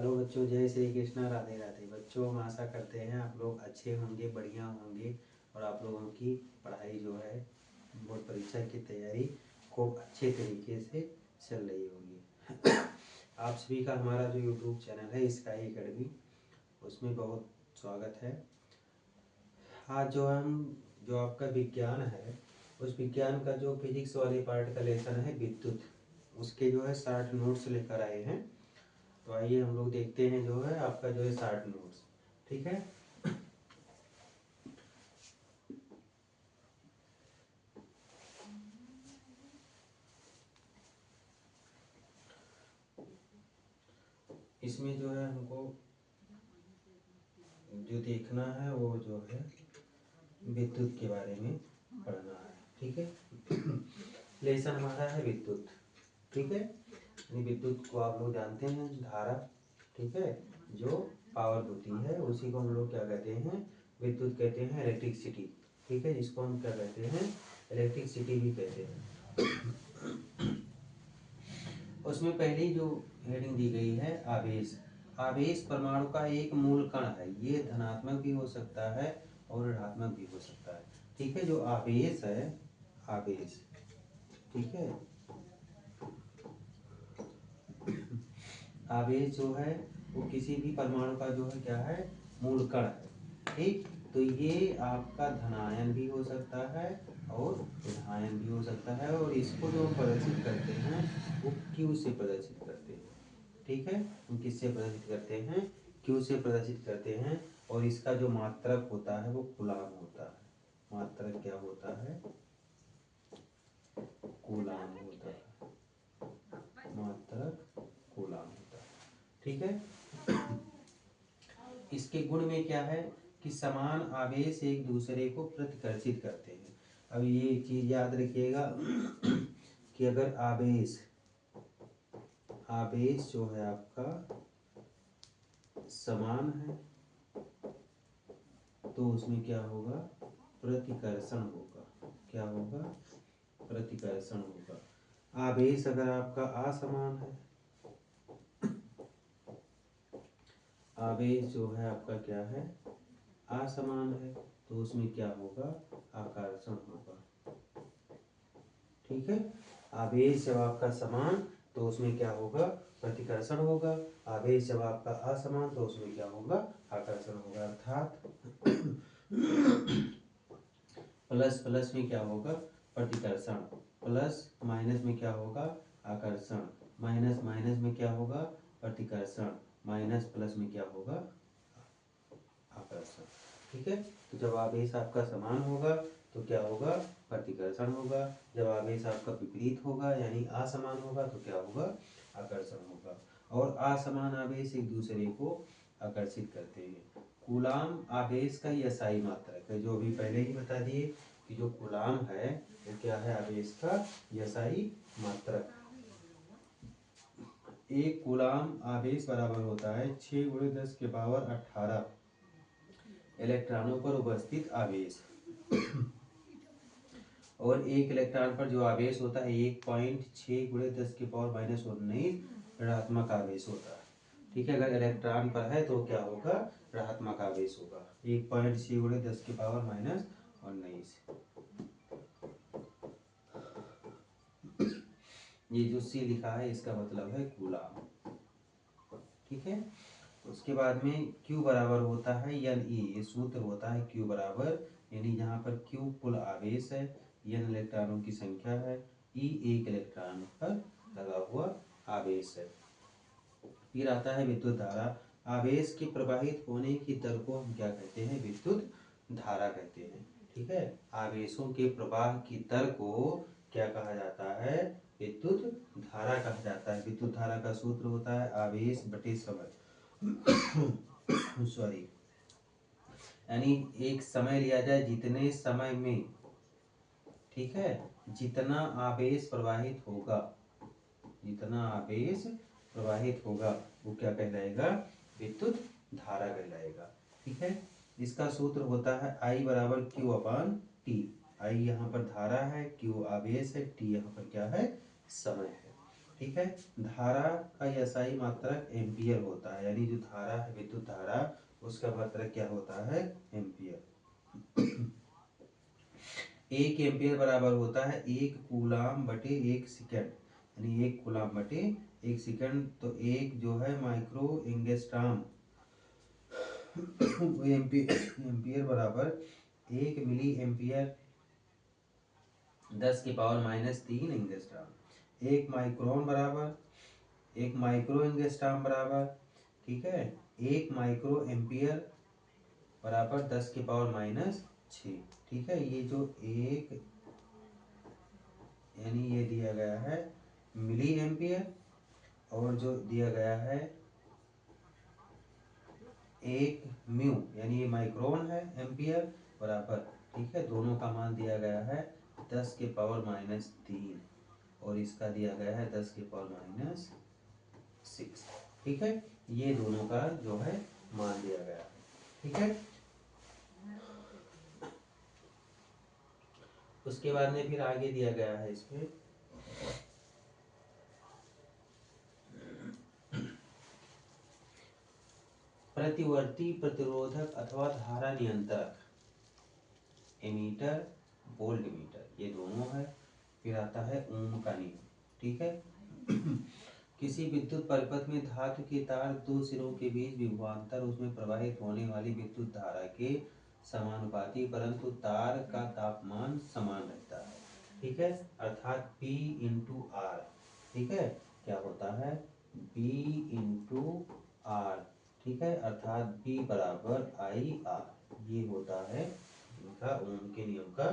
Hello बच्चों, जय श्री कृष्णा, राधे राधे। बच्चों, हम आशा करते हैं आप लोग अच्छे होंगे, बढ़िया होंगे और आप लोगों की पढ़ाई जो है बोर्ड परीक्षा की तैयारी खूब अच्छे तरीके से चल रही होगी। आप सभी का हमारा जो यूट्यूब चैनल है स्काई एकेडमी, उसमें बहुत स्वागत है। आज जो आपका विज्ञान है, उस विज्ञान का जो फिजिक्स वाले पार्ट का लेसन है विद्युत, उसके जो है 60 नोट्स लेकर आए हैं। तो आइए हम लोग देखते हैं जो है आपका जो है 60 नोट्स। ठीक है, इसमें जो है हमको जो देखना है वो जो है विद्युत के बारे में पढ़ना है। ठीक है, लेसन हमारा है विद्युत। ठीक है, विद्युत को आप लोग जानते हैं धारा। ठीक है, जो पावर होती है उसी को हम लोग क्या कहते हैं, विद्युत कहते हैं, इलेक्ट्रिसिटी। ठीक है, जिसको हम क्या कहते हैं, इलेक्ट्रिसिटी भी कहते हैं। उसमें पहली जो हेडिंग दी गई है आवेश। आवेश परमाणु का एक मूल कण है। ये धनात्मक भी हो सकता है और ऋणात्मक भी हो सकता है। ठीक है, जो आवेश है, आवेश, ठीक है, आवेश जो है वो किसी भी परमाणु का जो है क्या है, मूल कण है। ठीक, तो ये आपका धनायन भी हो सकता है और ऋणायन भी हो सकता है, और इसको जो हम प्रदर्शित करते हैं वो क्यू से प्रदर्शित करते हैं। ठीक है, हम किससे प्रदर्शित करते हैं, क्यू से प्रदर्शित करते हैं। और इसका जो मात्रक होता है वो कूलाम होता है। मात्रक क्या होता है, कूलाम होता है। मात्रक कूलाम होता है। ठीक है, इसके गुण में क्या है कि समान आवेश एक दूसरे को प्रतिकर्षित करते हैं। अब ये एक चीज याद रखिएगा कि अगर आवेश आवेश जो है आपका समान है तो उसमें क्या होगा, प्रतिकर्षण होगा। क्या होगा, प्रतिकर्षण होगा। आवेश अगर आपका असमान है, आवेश जो है आपका क्या है, असमान है, तो उसमें क्या होगा, आकर्षण होगा। ठीक है, आवेश जब आपका समान तो उसमें क्या होगा, प्रतिकर्षण होगा। आवेश जब आपका असमान तो उसमें क्या होगा, आकर्षण होगा। अर्थात प्लस प्लस में क्या होगा, प्रतिकर्षण, प्लस माइनस में क्या होगा, आकर्षण, माइनस माइनस में क्या होगा, प्रतिकर्षण, माइनस प्लस में क्या होगा, आकर्षण। ठीक है, तो जब आवेश आपका समान होगा तो क्या होगा, प्रतिकर्षण होगा। जब आवेश आपका विपरीत होगा यानी असमान होगा तो क्या होगा, आकर्षण होगा। और असमान आवेश एक दूसरे को आकर्षित करते हैं। कूलाम आवेश का एसआई मात्रक है, जो अभी पहले ही बता दिए कि जो कूलाम है वो क्या है, आवेश का एसआई मात्रक। एक कूलाम आवेश बराबर होता है 6 × 10⁻18 इलेक्ट्रॉनों पर उपस्थित आवेश। और एक इलेक्ट्रॉन पर जो आवेश होता है 1.6 × 10⁻−19 ऋणात्मक आवेश होता है। ठीक है, अगर इलेक्ट्रॉन पर है तो क्या होगा, ऋणात्मक आवेश होगा, 1.6 × 10⁻−19। ये जो सी लिखा है इसका मतलब है कूलाम। ठीक है, उसके बाद में Q बराबर होता है एन ई। ये सूत्र होता है Q बराबर, यानी जहाँ पर Q कुल आवेश है, एन इलेक्ट्रॉनों की संख्या है, E एक इलेक्ट्रॉन पर लगा हुआ आवेश है। फिर आता है विद्युत धारा। आवेश के प्रवाहित होने की दर को हम क्या कहते हैं, विद्युत धारा कहते हैं। ठीक है, आवेशों के प्रवाह की दर को क्या कहा जाता है, विद्युत धारा कहा जाता है। विद्युत धारा का सूत्र होता है आवेश बटे समय। सॉरी, यानी एक समय लिया जाए, जितने समय में, ठीक है, जितना आवेश प्रवाहित होगा, जितना आवेश प्रवाहित होगा वो क्या कहलाएगा, विद्युत धारा कहलाएगा। ठीक है, इसका सूत्र होता है I बराबर Q/T। I यहाँ पर धारा है, Q आवेश है, T यहाँ पर क्या है, समय है। ठीक है। धारा का एसआई मात्रक एम्पियर होता है, यानी जो धारा है विद्युत धारा उसका मात्रक क्या होता है, एम्पियर। 1 एम्पियर बराबर होता है 1 कूलाम/1 सेकेंड, यानी 1 कूलाम/1 सेकेंड। तो एक जो है माइक्रो एंगस्ट्राम एम्पियर बराबर 1 मिली एम्पियर 10⁻³ एंगस्ट्राम। एक माइक्रो एंगस्ट्राम बराबर, ठीक है, 1 माइक्रो एम्पियर बराबर 10⁻⁶। ठीक है, ये जो एक यानी ये दिया गया है मिली एम्पियर और जो दिया गया है 1 म्यू यानी ये माइक्रोन है एम्पियर बराबर, ठीक है, दोनों का मान दिया गया है 10⁻³ और इसका दिया गया है 10⁻⁶। ठीक है, ये दोनों का जो है मान दिया गया है। ठीक है, उसके बाद में फिर आगे दिया गया है इसमें प्रतिवर्ती प्रतिरोधक अथवा धारा नियंत्रक, एमीटर वोल्ट मीटर, ये दोनों है। फिर आता है ओम का नियम। ठीक है, किसी विद्युत परिपथ में धातु के तार दो सिरों के बीच विभवांतर उसमें प्रवाहित होने वाली विद्युत धारा के समानुपाती, परंतु तार का तापमान समान रहता है। ठीक है, अर्थात P × R। ठीक है, क्या होता है B × R। ठीक है, अर्थात B बराबर IR। ये होता है इनका ओम के नियम का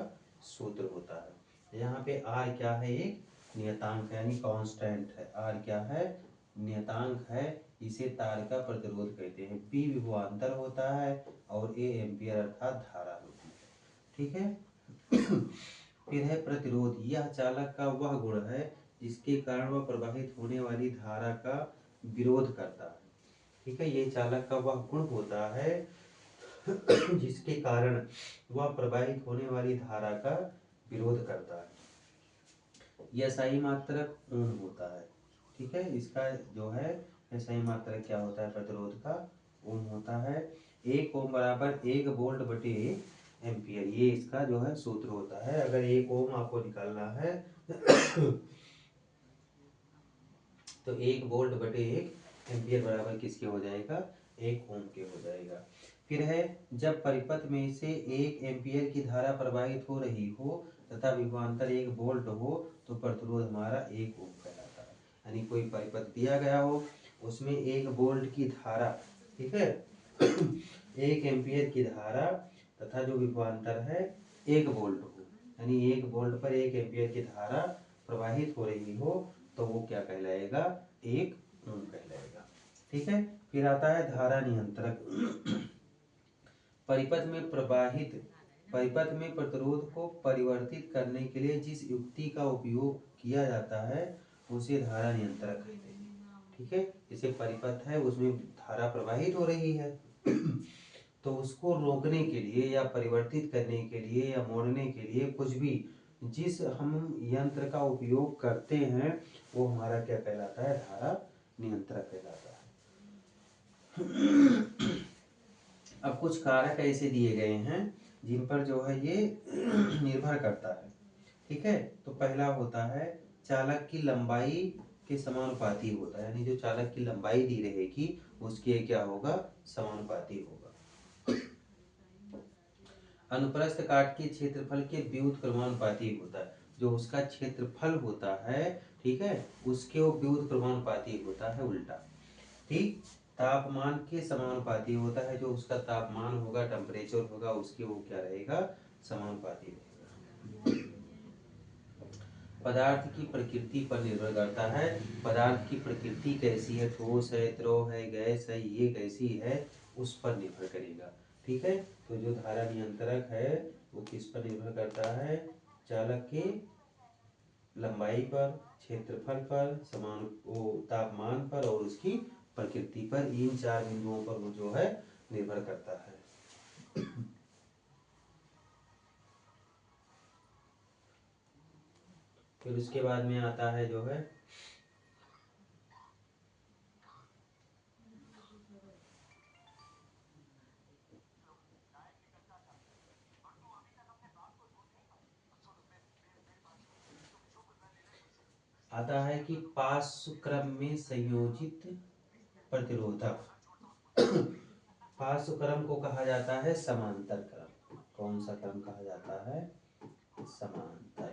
सूत्र होता है। यहाँ पे R क्या है, एक नियतांक यानी कांस्टेंट है। R क्या है, नियतांक है, इसे तार का प्रतिरोध कहते हैं। P विभवांतर होता है और A एम्पियर अर्थात धारा होती है। ठीक है, फिर है प्रतिरोध। यह चालक का वह गुण है जिसके कारण वह प्रवाहित होने वाली धारा का विरोध करता है। ठीक है, ये चालक का वह गुण होता है जिसके कारण वह प्रवाहित होने वाली धारा का विरोध करता है। यह सही मात्रक ओम होता है। ठीक है, इसका जो है सही मात्रक क्या होता है, प्रतिरोध का ओम होता है। 1 ओम बराबर 1 वोल्ट/1 एम्पियर, ये इसका जो है सूत्र होता है। अगर 1 ओम आपको निकालना है तो 1 वोल्ट/1 एम्पियर बराबर किसके हो जाएगा, 1 ओम के हो जाएगा। फिर है जब परिपथ में से 1 एम्पियर की धारा प्रवाहित हो रही हो तथा विभवांतर 1 वोल्ट हो तो प्रतिरोध हमारा 1 ओम कहलाता है। यानी कोई परिपथ दिया गया हो, उसमें 1 वोल्ट की धारा, ठीक है 1 एम्पियर की धारा तथा जो विभवांतर है 1 वोल्ट हो, यानी 1 वोल्ट पर 1 एम्पियर की धारा प्रवाहित हो रही हो तो वो क्या कहलाएगा, 1 ओम कहलाएगा। ठीक है, फिर आता है धारा नियंत्रक। परिपथ में प्रतिरोध को परिवर्तित करने के लिए जिस युक्ति का उपयोग किया जाता है उसे धारा नियंत्रक कहते हैं। ठीक है, जैसे परिपथ है उसमें धारा प्रवाहित हो रही है तो उसको रोकने के लिए या परिवर्तित करने के लिए या मोड़ने के लिए कुछ भी जिस हम यंत्र का उपयोग करते हैं वो हमारा क्या कहलाता है, धारा नियंत्रक कहलाता है। अब कुछ कारक ऐसे दिए गए हैं जिन पर जो है ये निर्भर करता है। ठीक है, तो पहला होता है चालक की लंबाई के समानुपाती होता है, यानी जो चालक की लंबाई दी रहेगी उसके क्या होगा, समानुपाती होगा। अनुप्रस्थ काट के क्षेत्रफल के व्युत्क्रमानुपाती होता है, जो उसका क्षेत्रफल होता है, ठीक है, उसके वो व्युत्क्रमानुपाती होता है उल्टा। ठीक, तापमान के समानुपाती होता है, जो उसका तापमान होगा, टेम्परेचर होगा, उसके वो क्या रहेगा, समानुपाती रहेगा। पदार्थ की प्रकृति पर निर्भर करता है। पदार्थ की प्रकृति कैसी है, ठोस है, द्रव है, गैस है, ये कैसी है, उस पर निर्भर करेगा। ठीक है, तो जो धारा नियंत्रक है वो किस पर निर्भर करता है, चालक के लंबाई पर, क्षेत्रफल पर, समान वो तापमान पर और उसकी प्रकृति पर, इन 4 बिंदुओं पर वो जो है निर्भर करता है। फिर उसके बाद में आता है जो है आता है कि पार्श्व क्रम में संयोजित प्रतिरोधक। पार्श्व क्रम को कहा जाता है समांतर क्रम। कौन सा क्रम कहा जाता है? समांतर।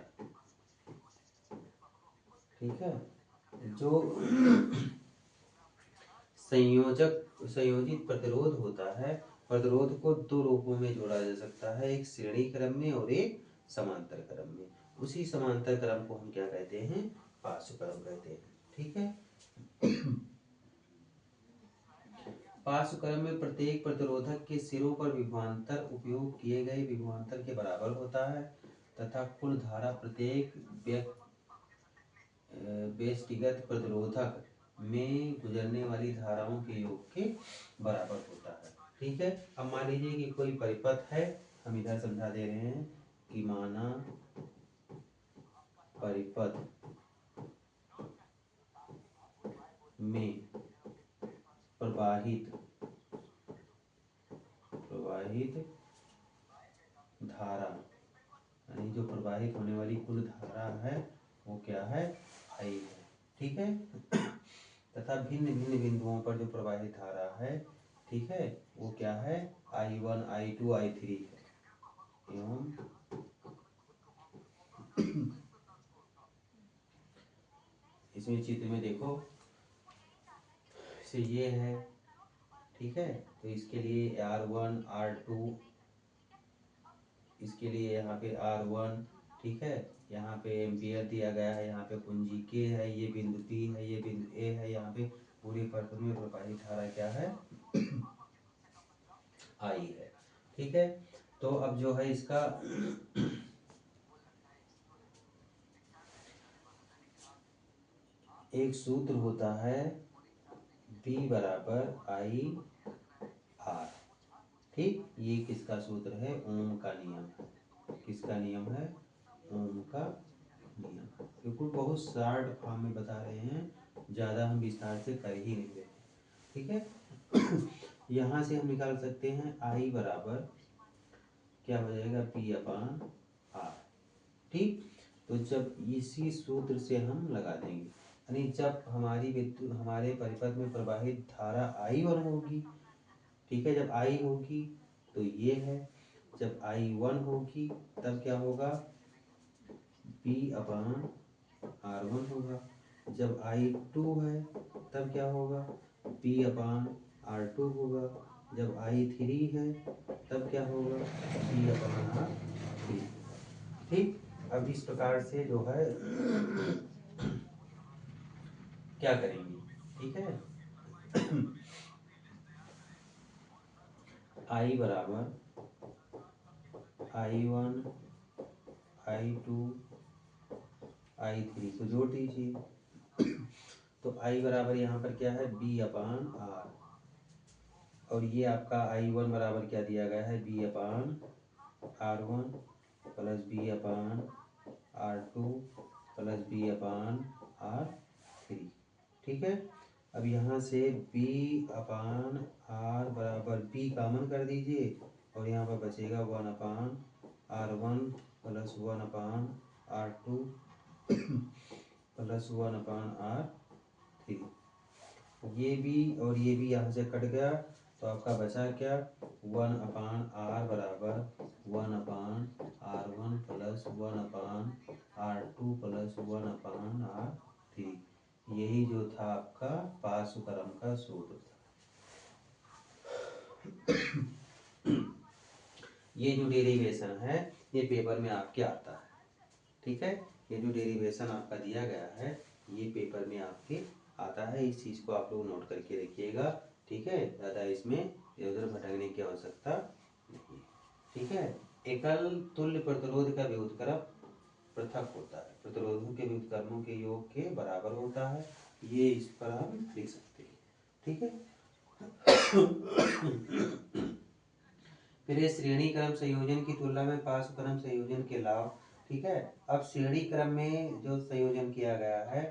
ठीक है। जो संयोजित प्रतिरोध होता है, प्रतिरोध को दो रूपों में जोड़ा जा सकता है, एक श्रेणी क्रम में और एक समांतर क्रम में। उसी समांतर क्रम को हम क्या कहते हैं? पार्श्व क्रम कहते हैं। ठीक है। पार्श्व क्रम में प्रत्येक प्रतिरोधक के सिरों पर विभवांतर उपयोग किए गए विभवांतर के बराबर होता है तथा कुल धारा प्रत्येक व्यष्टिगत प्रतिरोधक में गुजरने वाली धाराओं के योग के बराबर होता है। ठीक है। अब मान लीजिए कि कोई परिपथ है, हम इधर समझा दे रहे हैं कि माना परिपथ में प्रवाहित धारा, यानी जो प्रवाहित होने वाली कुल धारा है वो क्या है? आई है। ठीक है। तथा भिन्न भिन्न बिंदुओं पर जो प्रवाहित धारा है, ठीक है, वो क्या है? I1, I2, I3 है। एवं इसमें चित्र में देखो, से ये है। ठीक है। तो इसके लिए R1, R2, इसके लिए यहाँ पे R1, ठीक है, यहाँ पे एम्पियर दिया गया है, यहाँ पे कुंजी K है, ये बिंदु P है, ये बिंदु A है, यहाँ पे पूरे परिपथ में प्रवाहित धारा क्या है? I है। ठीक है। तो अब जो है इसका एक सूत्र होता है B बराबर I R। ठीक। ये किसका सूत्र है? ओम का नियम है। किसका नियम है? ओम का नियम। बिल्कुल बहुत शॉर्ट फॉर्म में बता रहे हैं, ज़्यादा हम विस्तार से कर ही नहीं रहे। ठीक है। यहाँ से हम निकाल सकते हैं I बराबर क्या हो जाएगा? P अपान R। ठीक। तो जब इसी सूत्र से हम लगा देंगे, यानी जब हमारी विद्युत हमारे परिपथ में प्रवाहित धारा I1 होगी, ठीक है, जब I होगी तो ये है, जब I1 होगी तब क्या होगा? P अपान R1 होगा। जब I2 है तब क्या होगा? P अपान R2 होगा। जब I3 है तब क्या होगा? P अपान R3। ठीक। अब इस प्रकार से जो है क्या करेंगे? ठीक है। I बराबर I1, I2, I3 को जोड़ दीजिए। तो I बराबर यहाँ पर क्या है? B अपान R। और ये आपका I1 बराबर क्या दिया गया है? B अपान R1 प्लस B अपान R2 प्लस B अपान R3। ठीक है। अब यहाँ से B अपान R बराबर B कॉमन कर दीजिए और यहाँ पर बचेगा 1 अपान R1 प्लस 1 अपान R2 प्लस 1 अपान R3। ये भी और ये भी यहाँ से कट गया, तो आपका बचा क्या? 1 अपान R बराबर 1 अपान R1 प्लस 1 अपान R2 प्लस 1 अपान R3। यही जो था आपका पार्श्व क्रम का सूत्र था। ये जो डेरिवेशन है ये पेपर में आपके आता है। ठीक है। ये जो डेरिवेशन आपका दिया गया है ये पेपर में आपके आता है। इस चीज़ को आप लोग नोट करके रखिएगा। ठीक है। ज़्यादा इसमें इधर उधर भटकने की आवश्यकता नहीं है। ठीक है। एकल तुल्य प्रतिरोध का व्युत्क्रम पृथक होता है, प्रतिरोधों के व्युत्क्रमों के योग के बराबर होता है। ये इस पर हम लिख सकते हैं। ठीक है। फिर श्रेणी क्रम संयोजन की तुलना में पार्श्व क्रम संयोजन के लाभ। ठीक है। अब श्रेणी क्रम में जो संयोजन किया गया है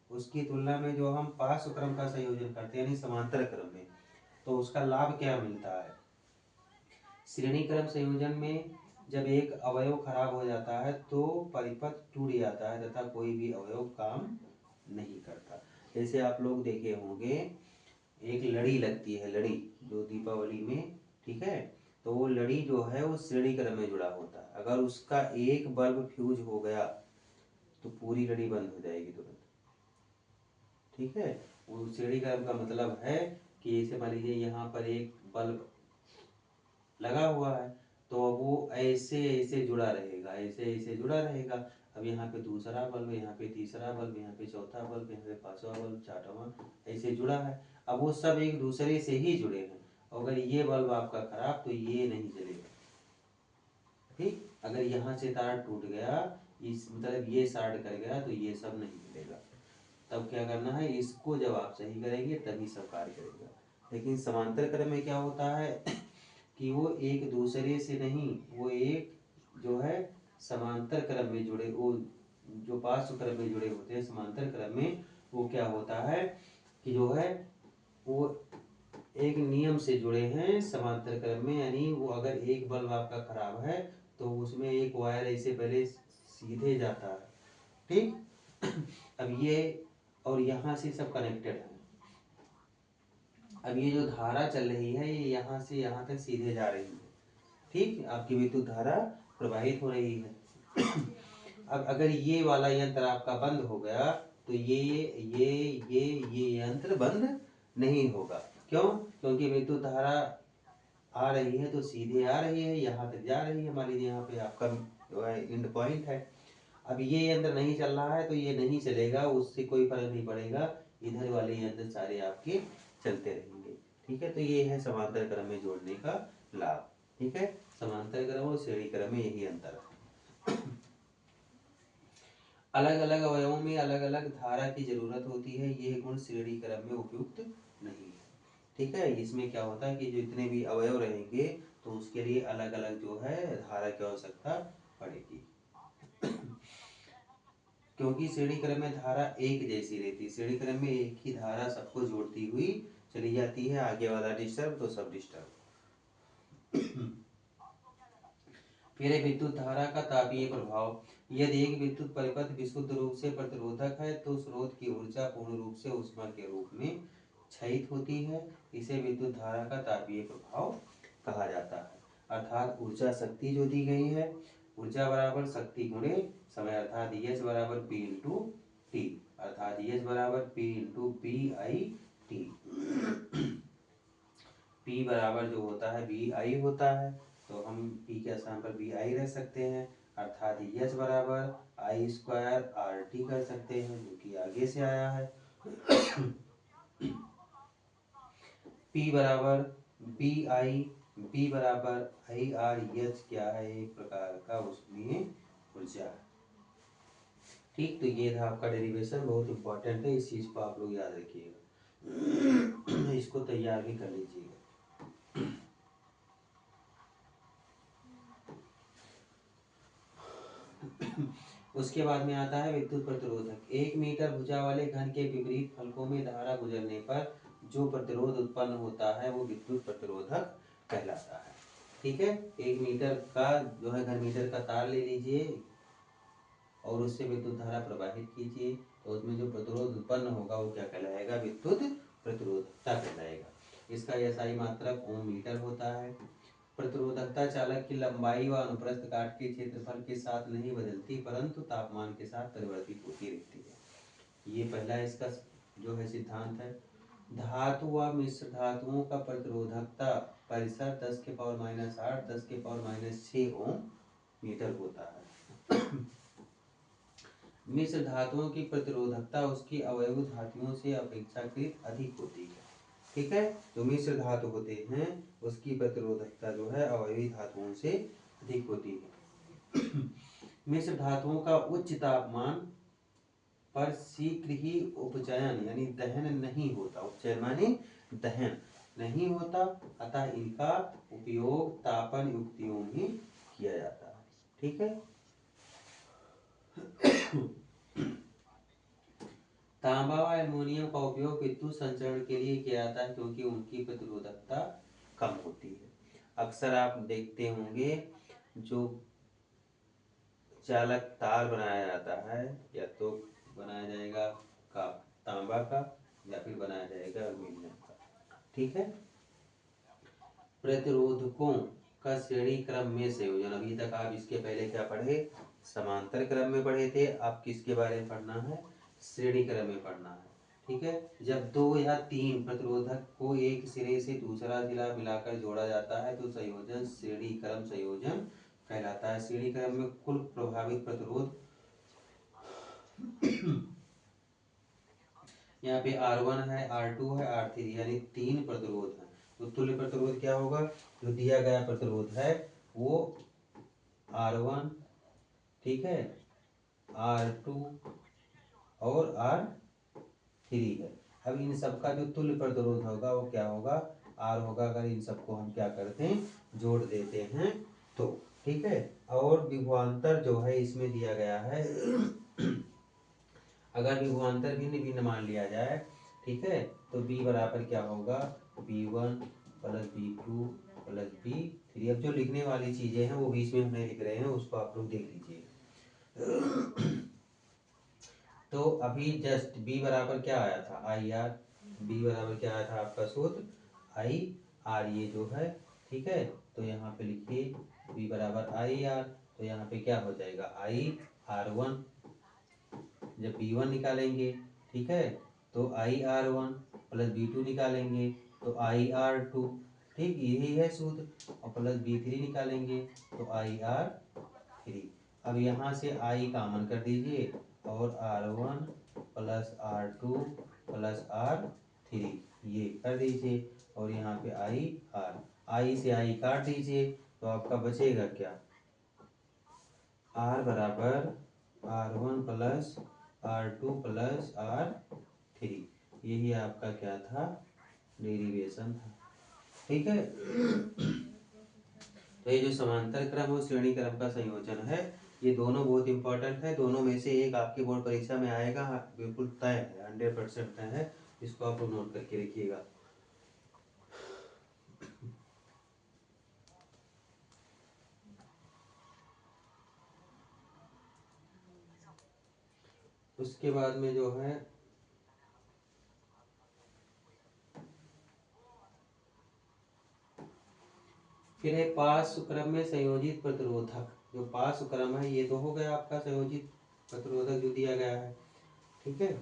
उसकी तुलना में जो हम पार्श्व क्रम का संयोजन करते हैं यानी समांतर क्रम में, तो उसका लाभ क्या मिलता है? श्रेणी क्रम संयोजन में जब एक अवयव खराब हो जाता है तो परिपथ टूट जाता है तथा कोई भी अवयव काम नहीं करता। जैसे आप लोग देखे होंगे एक लड़ी लगती है, लड़ी जो दीपावली में, ठीक है, तो वो लड़ी जो है वो श्रेणी क्रम में जुड़ा होता है। अगर उसका एक बल्ब फ्यूज हो गया तो पूरी लड़ी बंद हो जाएगी तुरंत, ठीक है। वो श्रेणी क्रम का मतलब है कि जैसे मान लीजिए यहाँ पर एक बल्ब लगा हुआ है तो वो ऐसे ऐसे जुड़ा रहेगा, ऐसे ऐसे जुड़ा रहेगा। अब यहाँ पे दूसरा बल्ब, यहाँ पे तीसरा बल्ब, यहाँ पे चौथा बल्ब, यहाँ पे पांचवा बल्ब, छठवां, ऐसे जुड़ा है। अब वो सब एक दूसरे से ही जुड़े हैं। अगर ये बल्ब आपका खराब तो ये नहीं जलेगा, ठीक। अगर यहाँ से तार टूट गया, इस मतलब ये शॉर्ट कर गया तो ये सब नहीं जलेगा। तब क्या करना है, इसको जब आप सही करेंगे तभी सब कार्य करेगा। लेकिन समांतर क्रम में क्या होता है कि वो एक दूसरे से नहीं, वो एक जो है समांतर क्रम में जुड़े, वो जो पार्श्व क्रम में जुड़े होते हैं समांतर क्रम में, वो क्या होता है कि जो है वो एक नियम से जुड़े हैं समांतर क्रम में। यानी वो अगर एक बल्ब आपका खराब है तो उसमें एक वायर ऐसे पहले सीधे जाता है, ठीक। अब ये और यहाँ से सब कनेक्टेड है। अब ये जो धारा चल रही है ये यहाँ से यहाँ तक सीधे जा रही है, ठीक। आपकी विद्युत धारा प्रवाहित हो रही है। अब अगर ये वाला यंत्र आपका बंद हो गया तो ये यंत्र बंद नहीं होगा। क्यों? क्योंकि विद्युत धारा आ रही है तो सीधे आ रही है, यहाँ तक जा रही है। मान लीजिए यहाँ पे आपका जो है इंड पॉइंट है। अब ये यंत्र नहीं चल रहा है तो ये नहीं चलेगा, उससे कोई फर्क नहीं पड़ेगा। इधर वाले यंत्र सारे आपके चलते रहेंगे, ठीक है। तो ये है समांतर क्रम में जोड़ने का लाभ, ठीक है। समांतर क्रम और श्रेणी क्रम में यही अंतर है। अलग अलग अवयवों में अलग अलग धारा की जरूरत होती है, ये गुण श्रेणी क्रम में उपयुक्त नहीं है, ठीक है। इसमें क्या होता है कि जितने भी अवयव रहेंगे तो उसके लिए अलग अलग जो है धारा की आवश्यकता पड़ेगी। क्योंकि श्रेणी क्रम में धारा एक जैसी रहती है, श्रेणी क्रम में एक ही धारा सबको जोड़ती हुई चली जाती है। आगे वाला डिस्टर्ब तो सब डिस्टर्ब। फिर है विद्युत धारा का तापीय प्रभाव। यदि एक विद्युत परिपथ विशुद्ध रूप से प्रतिरोधक है तो स्रोत की ऊर्जा पूर्ण रूप से ऊष्मा के रूप में क्षयित होती है। इसे विद्युत धारा का तापीय प्रभाव कहा जाता है। अर्थात ऊर्जा शक्ति जो दी गई है, ऊर्जा बराबर शक्ति गुणे समय, अर्थात एच बराबर पी इंटू टी, अर्थात एच बराबर p into b i t. P बराबर जो होता है बी आई होता है, तो हम पी के स्थान पर बी आई रख सकते हैं। अर्थात एच बराबर आई स्क्वायर आर टी कर सकते हैं, जो कि आगे से आया है। पी बराबर बी आई, बी बराबर आई आर, एच क्या है, एक प्रकार का उसमें ऊर्जा है, ठीक। तो ये था आपका डेरिवेशन, बहुत इंपॉर्टेंट है, इस चीज को आप लोग याद रखिएगा। इसको तैयार भी कर लीजिएगा। उसके बाद में आता है विद्युत प्रतिरोधक। 1 मीटर भुजा वाले घन के विपरीत फलकों में धारा गुजरने पर जो प्रतिरोध उत्पन्न होता है वो विद्युत प्रतिरोधक कहलाता है, ठीक है। 1 मीटर का जो है घन मीटर का तार ले लीजिए और उससे विद्युत धारा प्रवाहित कीजिए, तो उसमें जो प्रतिरोध उत्पन्न होगा वो क्या कहलाएगा, विद्युत प्रतिरोधकता कहलाएगा। इसका एसआई मात्रक ओम मीटर होता है। प्रतिरोधकता चालक की लंबाई व अनुप्रस्थ काट के क्षेत्रफल के साथ नहीं बदलती, परंतु तापमान के साथ परिवर्तित होती रहती है। ये पहला इसका जो है सिद्धांत है। धातु व मिश्र धातुओं का प्रतिरोधकता परिसर 10 के पावर -8 10 के पावर -6 ओम मीटर होता है। मिश्र धातुओं की प्रतिरोधकता उसकी अवयवी धातुओं से अपेक्षाकृत अधिक होती है, ठीक है। जो मिश्र धातु होते हैं उसकी प्रतिरोधकता जो है अवयवी धातुओं से अधिक होती है। मिश्र धातुओं का उच्च तापमान पर शीघ्र ही उपचयन यानी दहन नहीं होता, उपचयन माने दहन नहीं होता, अतः इनका उपयोग तापन युक्तियों में किया जाता है, ठीक है। तांबा व एल्युमिनियम का उपयोग विद्युत संचरण के लिए किया जाता है क्योंकि उनकी प्रतिरोधकता कम होती है। अक्सर आप देखते होंगे जो चालक तार बनाया जाता है या तो बनाया जाएगा का या फिर बनाया जाएगा एल्यूमिनियम का। ठीक है। प्रतिरोधकों का श्रेणी क्रम में संयोजन, अभी तक आप इसके पहले क्या पढ़े, समांतर क्रम में पढ़े थे, आप किसके बारे में पढ़ना है, श्रेणी क्रम में पढ़ना है। ठीक है। जब 2 या 3 प्रतिरोधक को एक सिरे से दूसरा सिरा मिलाकर जोड़ा जाता है तो संयोजन श्रेणी क्रम संयोजन कहलाता है। श्रेणी क्रम में कुल प्रभावित प्रतिरोध यहाँ पे R1 है, R2 है, R3 यानी 3 प्रतिरोध है। तो तुल्य प्रतिरोध क्या होगा, जो दिया गया प्रतिरोध है वो R1, ठीक है, R2 और R3 है। अब इन सबका जो तुल्य प्रतिरोध होगा वो क्या होगा, R होगा, अगर इन सबको हम क्या करते हैं, जोड़ देते हैं तो। ठीक है। और विभवांतर जो है इसमें दिया गया है अगर विभवांतर भिन्न भिन्न मान लिया जाए, ठीक है, तो B बराबर क्या होगा, B1 plus B2 plus B3। अब जो लिखने वाली चीजें हैं वो बीच में हम नहीं लिख रहे हैं, उसको आप लोग देख लीजिए। तो अभी जस्ट B बराबर क्या आया था, IR। B बराबर क्या आया था आपका सूत्र, IR, ये जो है। ठीक है। तो यहाँ पे लिखिए B बराबर IR, तो यहाँ पे क्या हो जाएगा, IR1। जब B1 निकालेंगे, ठीक है, तो IR1 प्लस B2 निकालेंगे तो IR2। ठीक, यही है सूत्र। और प्लस B3 निकालेंगे तो IR3। अब यहाँ से I कॉमन कर दीजिए और R1 plus R2 plus R3 ये कर दीजिए, और यहाँ पे I से I काट दीजिए तो आपका बचेगा क्या, R बराबर R1 plus R2 plus R3। यही आपका क्या था, डेरिवेशन था। ठीक है। तो ये जो समांतर क्रम और श्रेणी क्रम का संयोजन है, ये दोनों बहुत इंपॉर्टेंट है। दोनों में से एक आपकी बोर्ड परीक्षा में आएगा, बिल्कुल तय है, 100% तय है। इसको आप लोग नोट करके रखिएगा। उसके बाद में जो है फिर है पार्श्व क्रम में संयोजित प्रतिरोधक। जो पार्श्व क्रम है ये तो हो गया आपका संयोजित प्रतिरोधक जो दिया गया है। ठीक है।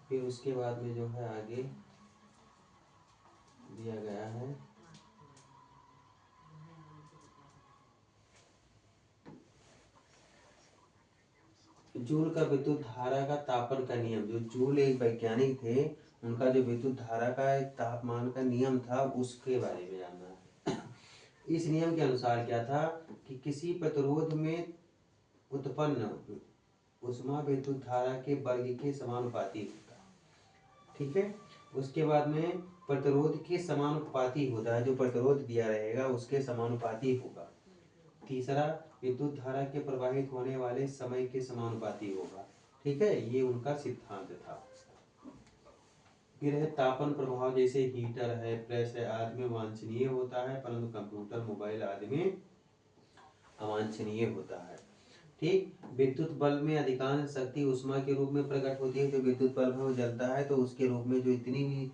फिर उसके बाद में जो है आगे दिया गया है जूल का विद्युत धारा का तापन का नियम। जो जूल एक वैज्ञानिक थे, उनका जो विद्युत धारा का एक तापमान का नियम था उसके बारे में जानना है। इस नियम के अनुसार क्या था कि किसी प्रतिरोध में उत्पन्न ऊष्मा विद्युत धारा के वर्ग के समानुपाती होता है। ठीक है। उसके बाद में प्रतिरोध के समानुपाती होता है, जो प्रतिरोध दिया रहेगा उसके समानुपाती होगा। तीसरा, विद्युत धारा के प्रवाहित होने वाले समय के समानुपाती होगा। ठीक है, ये उनका सिद्धांत था। फिर है तापन प्रभाव, जैसे हीटर है, प्रेस है आदि में वांछनीय होता है, परंतु कंप्यूटर मोबाइल आदि में अवांछनीय होता है। ठीक। विद्युत बल्ब में अधिकांश शक्ति ऊष्मा के रूप में प्रकट होती है। जो विद्युत बल्ब है वो जलता है तो उसके रूप में जो इतनी भी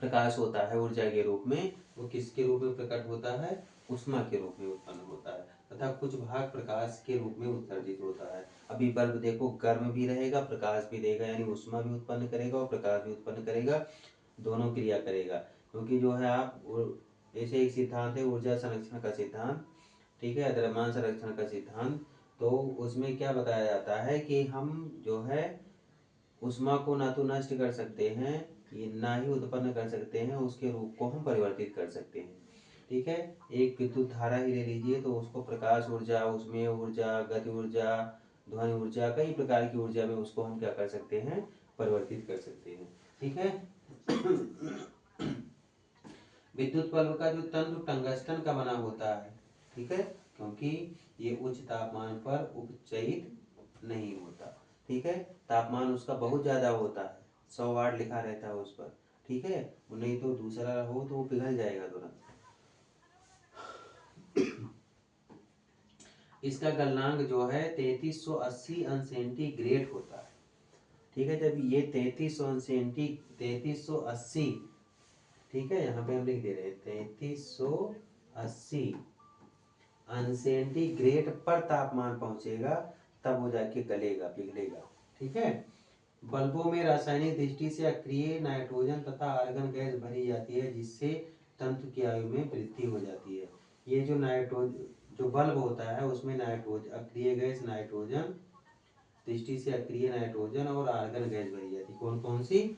प्रकाश होता है ऊर्जा के रूप में, वो किसके रूप में प्रकट होता है, ऊष्मा के रूप में उत्पन्न होता है, तथा कुछ भाग प्रकाश के रूप में उत्सर्जित होता है। अभी बल्ब देखो गर्म भी रहेगा, प्रकाश भी देगा, यानी ऊष्मा भी उत्पन्न करेगा और प्रकाश भी उत्पन्न करेगा, दोनों क्रिया करेगा। क्योंकि जो है आप ऐसे एक सिद्धांत है ऊर्जा संरक्षण का सिद्धांत, ठीक है, द्रव्यमान संरक्षण का सिद्धांत। तो उसमें क्या बताया जाता है कि हम जो है ऊष्मा को ना तो नष्ट कर सकते हैं, ये ना ही उत्पन्न कर सकते हैं, उसके रूप को हम परिवर्तित कर सकते हैं। ठीक है। एक विद्युत धारा ही ले लीजिए तो उसको प्रकाश ऊर्जा, उसमें ऊर्जा, गति ऊर्जा, ध्वनि ऊर्जा, कई प्रकार की ऊर्जा में उसको हम क्या कर सकते हैं, परिवर्तित कर सकते हैं। ठीक है। विद्युत बल्ब का जो तंतु टंगस्टन का बना होता है। ठीक है, क्योंकि ये उच्च तापमान पर उपचयित नहीं होता। ठीक है, तापमान उसका बहुत ज़्यादा होता है, 100 वाट लिखा रहता है उस पर। ठीक है, नहीं तो दूसरा हो तो वो पिघल जाएगा तुरंत। इसका गलनांक जो है 3380 अंश सेंटीग्रेड होता है। ठीक है, जब ये 3380, ठीक है, यहाँ पे हम लिख दे रहे हैं 3380 अंश सेंटीग्रेड पर तापमान पहुंचेगा, तब वो जाके गलेगा, पिघलेगा। ठीक है, बल्बों में रासायनिक दृष्टि से अक्रिय नाइट्रोजन तथा आर्गन गैस भरी जाती है, जिससे तंतु की आयु में वृद्धि हो जाती है। ये जो जो बल्ब होता है उसमें नाइट्रोजन, अक्रिय गैस नाइट्रोजन, दृष्टि से अक्रिय नाइट्रोजन और आर्गन गैस भरी जाती है। कौन कौन सी?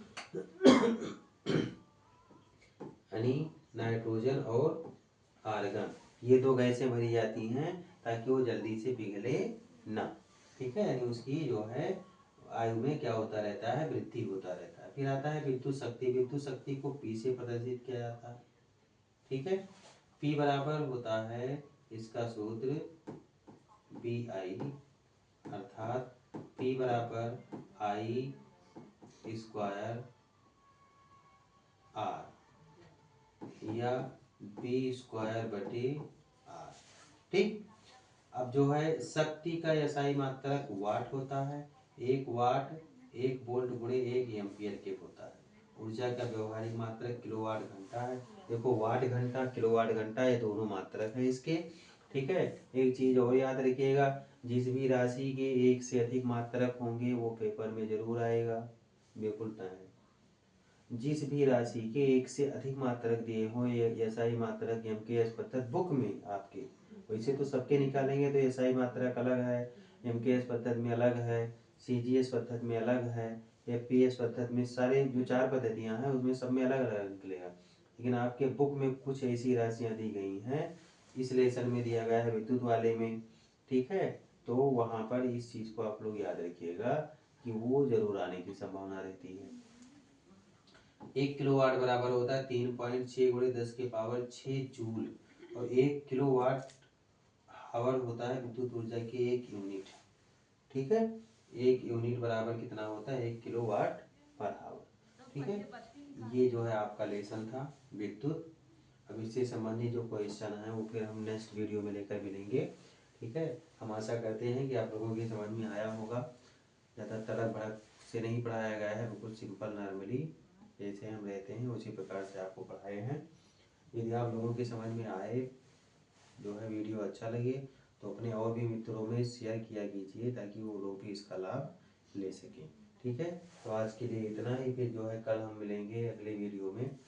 यानी नाइट्रोजन और आर्गन, ये दो गैसें भरी जाती हैं ताकि वो जल्दी से पिघले ना। ठीक है, यानी उसकी जो है आयु में क्या होता रहता है, वृद्धि होता रहता है। फिर आता है विद्युत शक्ति। विद्युत शक्ति को पी से प्रदर्शित किया जाता है। ठीक है, पी बराबर होता है, इसका सूत्र बी आई, अर्थात पी बराबर आई स्क्वायर आर या बी स्क्वायर बटे आर। ठीक, अब जो है शक्ति का एसआई मात्रक वाट होता है। 1 वाट 1 वोल्ट गुणे 1 एम्पियर के होता है। ऊर्जा का व्यवहारिक मात्रक किलोवाट घंटा है। देखो, वाट घंटा किलोवाट घंटा ये दोनों मात्रक है इसके। ठीक है, एक चीज और याद रखिएगा, जिस भी राशि के एक से अधिक मात्रक होंगे वो पेपर में जरूर आएगा, बिल्कुल तय है। जिस भी राशि के एक से अधिक मात्रक दिए हो, एसआई मात्रक एमकेएस पद्धति बुक में आपके, वैसे तो सबके निकालेंगे तो एसआई मात्रक अलग है, एमकेएस पद्धति में अलग है, सीजीएस पद्धति में अलग है, एफपीएस पद्धति में, सारे जो 4 पद्धतियां हैं उसमें सब में अलग अलग निकलेगा। लेकिन आपके बुक में कुछ ऐसी राशियां दी गई हैं, इस लेसन में दिया गया है विद्युत वाले में। ठीक है, तो वहां पर इस चीज को आप लोग याद रखिएगा कि वो जरूर आने की संभावना रहती है। 1 किलोवाट बराबर होता है 3.6 गुणे 10 के पावर 6 जूल, और 1 किलोवाट हावर होता है विद्युत ऊर्जा की 1 यूनिट। ठीक है, 1 यूनिट बराबर कितना होता है? 1 किलोवाट पर हावर। ठीक है, ये जो है आपका लेसन था विद्युत। अब इससे संबंधित जो क्वेश्चन है वो फिर हम नेक्स्ट वीडियो में लेकर मिलेंगे। ठीक है, हम आशा करते हैं कि आप लोगों की समझ में आया होगा। ज़्यादा तड़क भड़क से नहीं पढ़ाया गया है, बिल्कुल सिंपल नॉर्मली जैसे हम रहते हैं उसी प्रकार से आपको पढ़ाए हैं। यदि आप लोगों की समझ में आए, जो है वीडियो अच्छा लगे तो अपने और भी मित्रों में शेयर किया कीजिए ताकि वो लोग भी इसका लाभ ले सकें। ठीक है, तो आज के लिए इतना ही। फिर जो है कल हम मिलेंगे अगले वीडियो में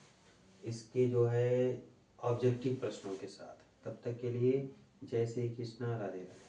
इसके जो है ऑब्जेक्टिव प्रश्नों के साथ। तब तक के लिए जय श्री कृष्णा, राधे राधे।